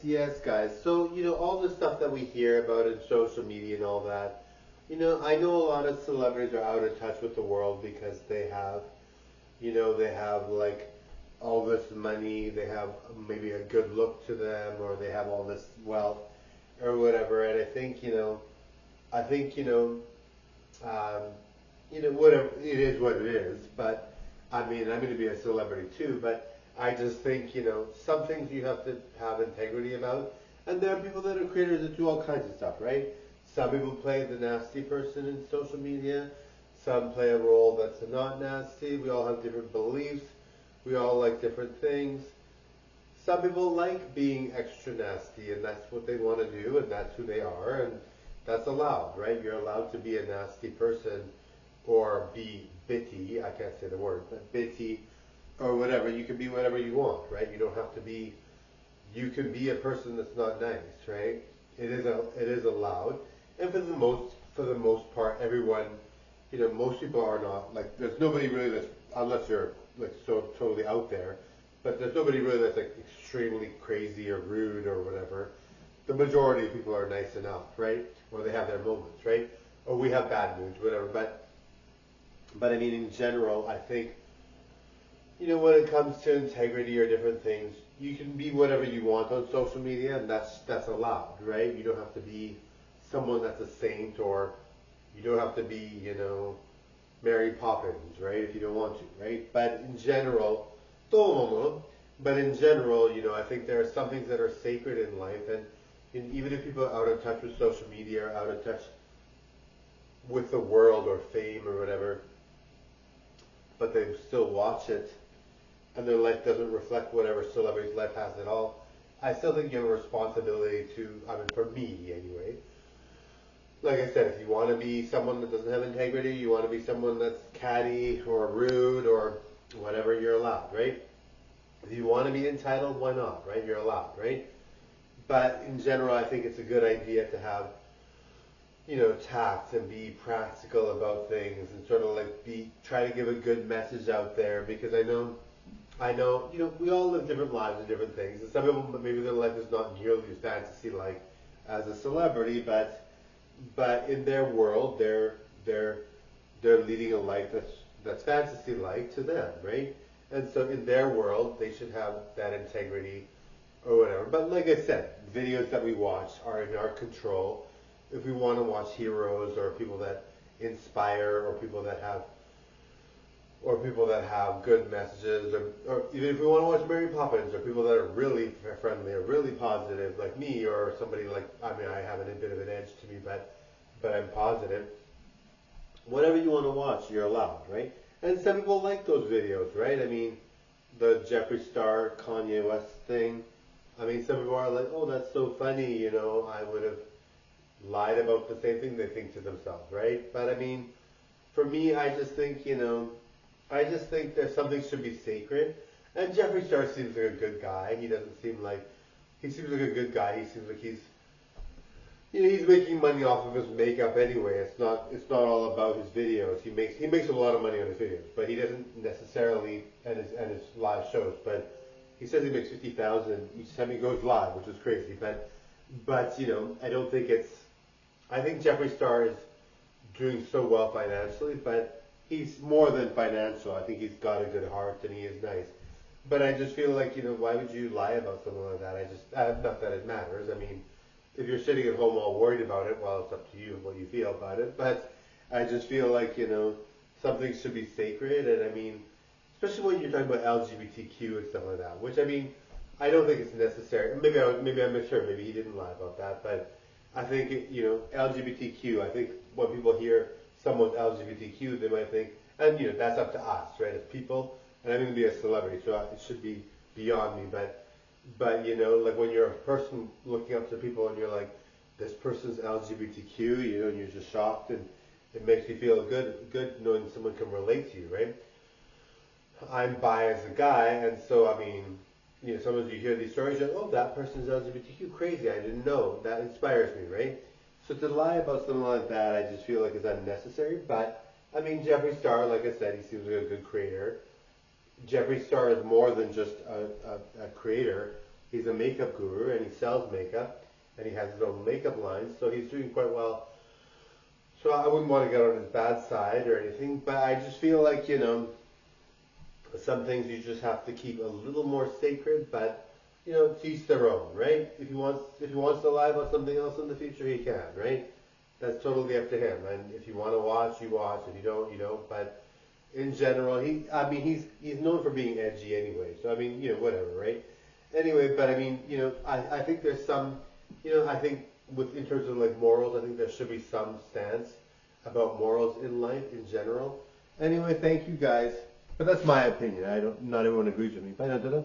Yes, guys. So, all the stuff that we hear about in social media and all that, I know a lot of celebrities are out of touch with the world because they have like all this money, they have maybe a good look to them, or they have all this wealth or whatever. And I think, um, whatever it is, what it is. But I mean, I'm going to be a celebrity too. But I just think, some things you have to have integrity about. And there are people that are creators that do all kinds of stuff, right? Some people play the nasty person in social media. Some play a role that's not nasty. We all have different beliefs. We all like different things. Some people like being extra nasty, and that's what they want to do, and that's who they are, and that's allowed, right? You're allowed to be a nasty person or be bitty. I can't say the word, but bitty or whatever. You can be whatever you want, right? You don't have to be. You can be a person that's not nice, right? It is allowed, and for the most part, everyone, most people are not like. There's nobody really that's unless you're like so totally out there, but there's nobody really that's like extremely crazy or rude or whatever. The majority of people are nice enough, right? Or they have their moments, right? Or we have bad moods, whatever. But I mean, in general, I think when it comes to integrity or different things, you can be whatever you want on social media, and that's allowed, right? You don't have to be someone that's a saint, or you don't have to be, Mary Poppins, right? If you don't want to, right? But in general, todo mundo. But in general, I think there are some things that are sacred in life, and even if people are out of touch with social media or out of touch with the world or fame or whatever, but they still watch it and their life doesn't reflect whatever celebrity's life has at all, I still think you have a responsibility to, I mean, for me anyway. Like I said, if you want to be someone that doesn't have integrity, you want to be someone that's catty or rude or whatever, you're allowed, right? If you want to be entitled, why not, right? You're allowed, right? But in general, I think it's a good idea to have, tact and be practical about things and sort of like try to give a good message out there because I know, we all live different lives and different things, and some people maybe their life is not nearly as fantasy like as a celebrity, but in their world, they're they're leading a life that's fantasy like to them, right? And so in their world, they should have that integrity or whatever. But like I said, videos that we watch are in our control. If we want to watch heroes or people that inspire or people that have good messages, or even if we want to watch Mary Poppins, or people that are really friendly or really positive, like me, or somebody like, I mean, I have a bit of an edge to me, but I'm positive. Whatever you want to watch, you're allowed, right? And some people like those videos, right? I mean, the Jeffree Star Kanye West thing. I mean, some people are like, oh, that's so funny, I would have lied about the same thing they think to themselves, right? But I mean, for me, I just think that something should be sacred. And Jeffree Star seems like a good guy. He seems like a good guy. He seems like he's making money off of his makeup anyway. It's not all about his videos. He makes a lot of money on his videos, but he doesn't necessarily and his live shows. But he says he makes 50,000 each time he goes live, which is crazy. But I don't think it's. I think Jeffree Star is doing so well financially, but he's more than financial. I think he's got a good heart and he is nice. But I just feel like, why would you lie about something like that? Not that it matters. I mean, if you're sitting at home all worried about it, well, it's up to you what you feel about it. But I just feel like, something should be sacred. And I mean, especially when you're talking about LGBTQ and stuff like that, which I mean, I don't think it's necessary. Maybe I misheard. Maybe he didn't lie about that. But I think, LGBTQ, I think when people hear someone's LGBTQ, they might think, and that's up to us, right, as people. And I'm going to be a celebrity, so it should be beyond me. But like when you're a person looking up to people and you're like, this person's LGBTQ, and you're just shocked, and it makes you feel good knowing someone can relate to you, right? I'm bi as a guy, and so I mean, sometimes you hear these stories, you're like, oh, that person's LGBTQ, crazy, I didn't know. That inspires me, right? So to lie about something like that, I just feel like it's unnecessary. But I mean, Jeffree Star, like I said, he seems like a good creator. Jeffree Star is more than just a creator. He's a makeup guru and he sells makeup and he has his own makeup line, so he's doing quite well. So I wouldn't want to get on his bad side or anything, but I just feel like, some things you just have to keep a little more sacred, but to each their own, right? If he wants to lie about something else in the future, he can, right? That's totally up to him. And if you want to watch, you watch. If you don't, you don't. But in general, he's known for being edgy anyway. So whatever, right? Anyway, but I think there's some, I think in terms of like morals, I think there should be some stance about morals in life in general. Anyway, thank you guys. But that's my opinion. Not everyone agrees with me. Bye, da, da, da.